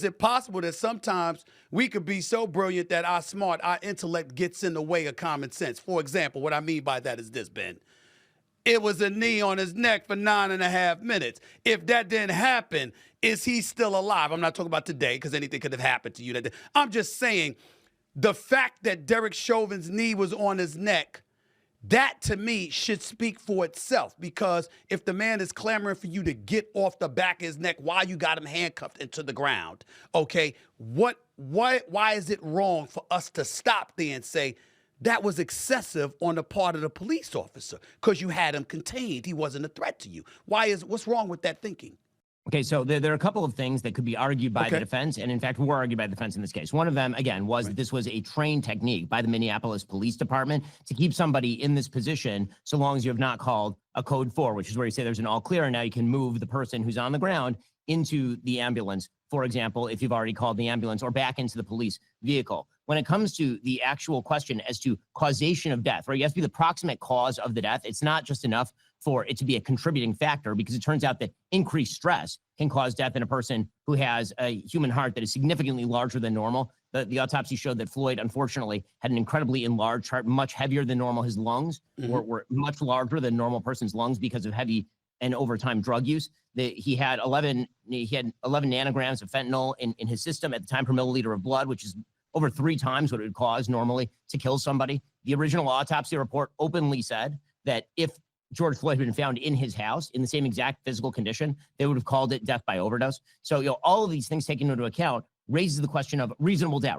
Is it possible that sometimes we could be so brilliant that our intellect gets in the way of common sense? For example, what I mean by that is this, Ben. It was a knee on his neck for 9.5 minutes. If that didn't happen, is he still alive? I'm not talking about today because anything could have happened to you. I'm just saying the fact that Derek Chauvin's knee was on his neck, that to me should speak for itself, because if the man is clamoring for you to get off the back of his neck while you got him handcuffed into the ground, okay, why is it wrong for us to stop there and say that was excessive on the part of the police officer because you had him contained, he wasn't a threat to you? What's wrong with that thinking? Okay, so there are a couple of things that could be argued by the defense, and in fact were argued by the defense in this case. One of them, again, was that this was a trained technique by the Minneapolis Police Department to keep somebody in this position so long as you have not called a code 4, which is where you say there's an all clear, and now you can move the person who's on the ground into the ambulance, for example, if you've already called the ambulance, or back into the police vehicle. When it comes to the actual question as to causation of death, right, you have to be the proximate cause of the death. It's not just enough for it to be a contributing factor, because it turns out that increased stress can cause death in a person who has a human heart that is significantly larger than normal. The autopsy showed that Floyd, unfortunately, had an incredibly enlarged heart, much heavier than normal. His lungs were much larger than normal person's lungs because of heavy and over time drug use. He had 11 nanograms of fentanyl in his system at the time per milliliter of blood, which is over 3 times what it would cause normally to kill somebody. The original autopsy report openly said that if George Floyd had been found in his house in the same exact physical condition, they would have called it death by overdose. So, all of these things taken into account raises the question of reasonable doubt.